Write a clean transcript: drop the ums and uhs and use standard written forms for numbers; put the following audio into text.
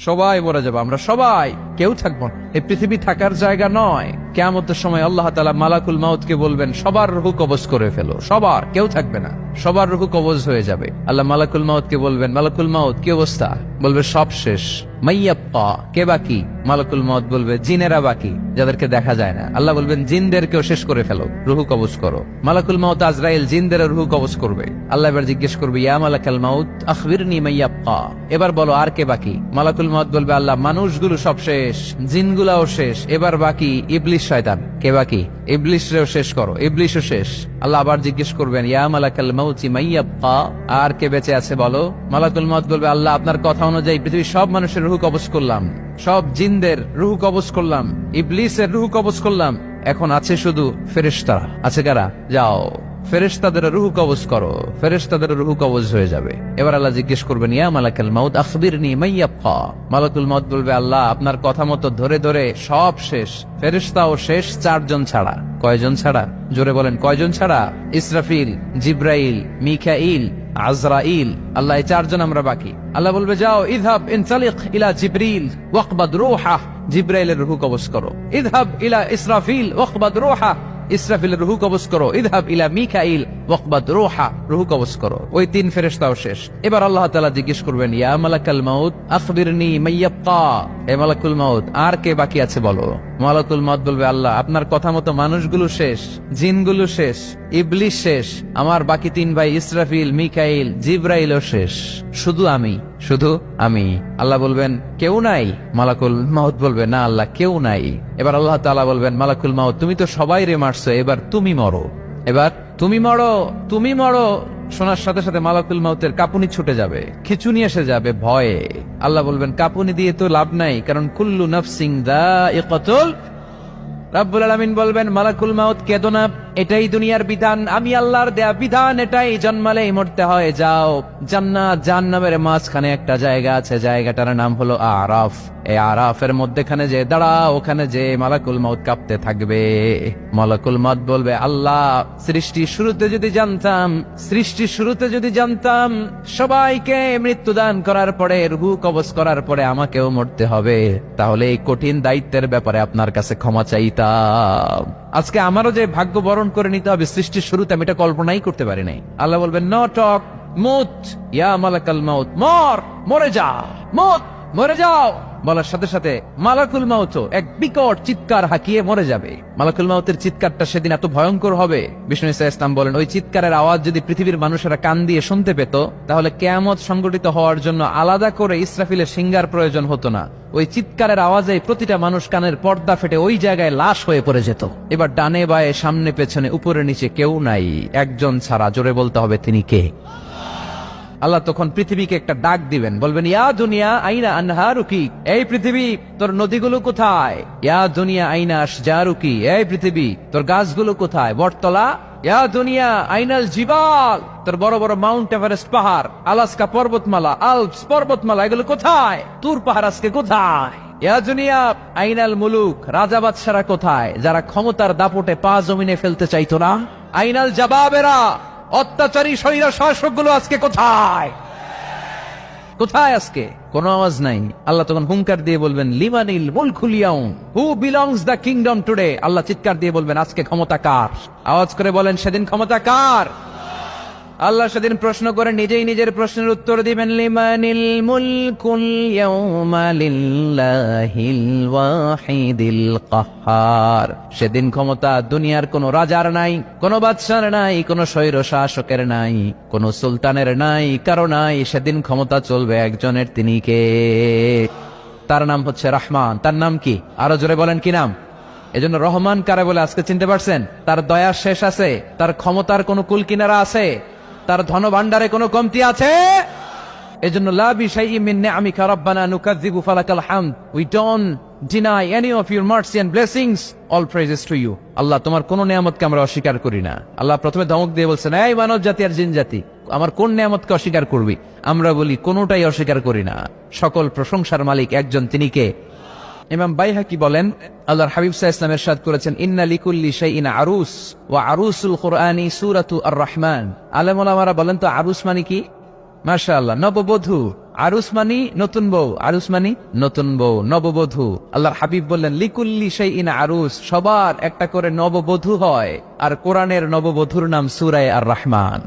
সবাই মরে যাবো, আমরা সবাই, কেউ থাকবো না। এই পৃথিবী থাকার জায়গা নয়। কিয়ামতের সময় আল্লাহ তাআলা মালাকুল মাউতকে বলবেন, সবার রূহ কবজ করে ফেলো, সবার, কেউ থাকবে না, সবার রূহ কবজ হয়ে যাবে। আল্লাহ মালাকুল মাউতকে বলবেন, মালাকুল মাউত কি অবস্থা? বলবে সব শেষ। মাইয়াপ্পা, কে বাকি? মালাকুল মাউত বলবে জিনেরা বাকি, যাদেরকে দেখা যায় না। আল্লাহ বলবেন জিনদেরকেও শেষ করে ফেলো, রূহ কবজ করো। মালাকুল মাউত আজরাইল জিনদের রূহ কবজ করবে। আল্লাহ এবার জিজ্ঞেস করবে, ইয়া মালাকাল মাউত আখবিরনি মাইয়াপ্পা, এবার বলো আর কে বাকি? মালাকুল মাউত বলবে, আল্লাহ মানুষগুলো সব শেষ, জিনগুলাও শেষ, এবার বাকি ইবলিস শয়তান। কে বাকি? ইবলিসরেও শেষ করো, ইবলিসও শেষ। আল্লাহ আবার জিজ্ঞেস করবেন, ইয়া মালাকাল মাউতি মাইয়াব্বা, আর কে বেঁচে আছে বলো? মালাকুল মাউত বলবে, আল্লাহ আপনার কথা অনুযায়ী পৃথিবীর সব মানুষের রূহ কবজ করলাম, সব জিনদের রূহ কবজ করলাম, ইবলিসের রূহ কবজ করলাম, এখন আছে শুধু ফেরেশতারা। আছে কারা? যাও ফেরেশতাদের রূহ কবজ করো, ফেরেশতাদের রূহ কবজ হয়ে যাবে। এবার আল্লাহ জিজ্ঞেস করবেন, ইয়া মালাকাল মাউত আখবিরনি মাইয়াব্বা। মালাকুল মাউত বলবে, আল্লাহ আপনার কথা মতো ধরে ধরে সব শেষ, ফেরেশতাও শেষ, 4 জন ছাড়া। কয়জন ছাড়া? জোরে বলেন, কয়জন ছাড়া? ইসরাফিল, জিব্রাইল, মিকাইল, আজরাইল। আল্লাহ এই 4 জন আমরা বাকি। আল্লাহ বলবে, যাও ইযহাব ইনতালিক ইলা জিবরিল ওয়াকবাদ রূহাহ, জিব্রাইলের রূহ কবজ করো। ইযহাব ইলা ইসরাফিল ওয়াকবাদ রূহাহ, ইসরাফিলের রূহ কবজ করো। ইযহাব ইলা মিকাইল ওয়াকবাদ রূহা, রূহ কবজ করো। ওই 3 ফেরেশতাও শেষ। এবার আল্লাহ তাআলা জিজ্ঞেস করবেন, ইয়া মালাকাল মাউত আখবিরনি মাইয়াব্বা, হে মালাকুল মাউত আর কে বাকি আছে বলো? মালাকুল মাউত বলবে, আল্লাহ আপনার কথা মতো মানুষগুলো শেষ, জিনগুলো শেষ, ইবলিস শেষ, আমার বাকি 3 ভাই ইসরাফিল, মিকাইল, জিব্রাইলও শেষ, শুধু আমি, শুধু আমি। আল্লাহ বলবেন, কেউ নাই? মালাকুল মাউত বলবে, না আল্লাহ কেউ নাই। এবার আল্লাহ তাআলা বলবেন, মালাকুল মাউত তুমি তো সবাই রে মারছো, এবার তুমি মরো, এবার তুমি মরো, তুমি মরো। শোনার সাথে সাথে মালাকুল মাউতের কাঁপুনি ছুটে যাবে, খিঁচুনি এসে যাবে ভয়ে। আল্লাহ বলবেন, কাঁপুনি দিয়ে তো লাভ নাই, কারণ কুল্লু নাফসিন যায়িকাতুল। রাব্বুল আলামিন বলবেন, মালাকুল মাউত কেঁদো না, এটাই দুনিয়ার বিধান, আমি আল্লাহর দেয়া বিধান, এটাই, জন্মালেই মরতে হয়। যাও জান্নাত জাহান্নামের মাঝখানে একটা জায়গা আছে, জায়গাটার নাম হলো আরাফ। এই আরাফের মধ্যখানে যে দাঁড়াও, ওখানে যে মালাকুল মাউত কাঁপতে থাকবে। মালাকুল মাউত বলবে, আল্লাহ সৃষ্টির শুরুতে যদি জানতাম, সৃষ্টির শুরুতে যদি জানতাম সবাইকে মৃত্যুদান করার পরে, রূহ কবজ করার পরে আমাকেও মরতে হবে, তাহলে এই কঠিন দায়িত্বের ব্যাপারে আপনার কাছে ক্ষমা চাইতাম। আজকে আমারও যে ভাগ্য বরণ করে নিতে হবে সৃষ্টির শুরুতে, আমি এটা কল্পনাই করতে পারি নাই। আল্লাহ বলবেন, নো টক, মুত ইয়া মালাকাল মাউত, মর, মরে যা, মুত, মরে যাও। বলার সাথে সাথে মালাকুল মাউত এক বিকট চিৎকার হাঁকিয়ে মরে যাবে। মালাকুল মাউতের চিৎকারটা সেদিন এত ভয়ঙ্কর হবে, বিষ্ণু ইসা ইসলাম বলেন, ওই চিৎকারের আওয়াজ যদি পৃথিবীর মানুষেরা কান দিয়ে শুনতে পেত, তাহলে কিয়ামত সংগঠিত হওয়ার জন্য আলাদা করে ইসরাফিলের সিঙ্গার প্রয়োজন হতো না। ওই চিৎকারের আওয়াজে প্রতিটা মানুষ কানের পর্দা ফেটে ওই জায়গায় লাশ হয়ে পড়ে যেত। এবার ডানে বায়ে সামনে পেছনে উপরে নিচে কেউ নাই, একজন ছাড়া। জোরে বলতে হবে, তিনি কে? আল্লাহ তখন পৃথিবীকে একটা ডাক দিবেন, বলবেন, ইয়া দুনিয়া আইনা আনহারুকি, এই পৃথিবী তোর নদীগুলো কোথায়? ইয়া দুনিয়া আইনা আশজারুকি, এই পৃথিবী তোর গাছগুলো কোথায়? বটতলা। ইয়া দুনিয়া আইনাল জিবাল, তোর বড় বড় মাউন্ট এভারেস্ট পাহাড়, আলাস্কা পর্বতমালা, আলপস পর্বতমালা, এগুলো কোথায়? তুর পাহাড় আজকে কোথায়? ইয়া দুনিয়া আইনাল মুলুক, রাজা বাদশারা কোথায়, যারা ক্ষমতার দাপটে পা জমিনে ফেলতে চাইতো না? আইনাল জাবাবেরা, অত্যাচারী স্বৈরা শাসকগুলো আজকে কোথায়? কোথায় আজকে? কোন আওয়াজ নাই। আল্লাহ তখন হুঙ্কার দিয়ে বলবেন, লিমানিল মুলকুল ইয়াউম, who belongs the kingdom today. আল্লাহ চিৎকার দিয়ে বলবেন, আজকে ক্ষমতা কার? আওয়াজ করে বলেন, সেদিন ক্ষমতা কার? আল্লাহ সেদিন প্রশ্ন করে নিজেই নিজের প্রশ্নের উত্তর দিবেন, লিমানিল মুলকুল ইয়াউমা লিল্লাহিল ওয়াহিদিল কাহ্হার। সেদিন ক্ষমতা দুনিয়ার কোন রাজার নাই, কোন বাদশার নাই, কোন স্বৈর শাসকের নাই, কোন সুলতানের নাই, কারো নাই। সেদিন ক্ষমতা চলবে একজনের, তিনি কে? তার নাম হচ্ছে রহমান। তার নাম কি? আরো জোরে বলেন, কি নাম? এজন্য রহমান কারে বলে আজকে চিনতে পারছেন? তার দয়ার শেষ আছে? তার ক্ষমতার কোন কুল কিনারা আছে? তার ধন ভান্ডারে কোনো কমতি আছে? এজন্য লা বিশাইইন মিন নিআমিকা রাব্বানা নুকাযযিবু ফালাকাল হামদ, we don't deny any of your mercy and blessings, all praises to you. আল্লাহ তোমার কোন নিয়ামতকে আমরা অস্বীকার করি না। আল্লাহ প্রথমে ধমক দিয়ে বলছেন, এই মানব জাতি আর জিন জাতি, আমার কোন নিয়ামতকে অস্বীকার করবি? আমরা বলি কোনটাই অস্বীকার করি না। সকল প্রশংসার মালিক একজন, তিনি কে? ইমাম বাইহাকি বলেন, আল্লাহর হাবিব সাল্লাল্লাহু আলাইহি ওয়াসাল্লাম ইরশাদ করেছেন, ইন্না লিকুল্লি শাইইন আরুস ওয়া আরুসুল কুরআনি সূরাতু আর রহমান। আলেম ওলামারা বলেন তো আরুস মানে কি? মাশাআল্লাহ, নববধূ। আরুস মানি নতুন বউ, আরুস মানি নতুন বউ, নববধূ। আল্লাহর হাবিব বললেন লিকুল্লি শাইইন আরুস, সবার একটা করে নববধূ হয়। আর কোরআনের নববধূর নাম সূরা আর রহমান।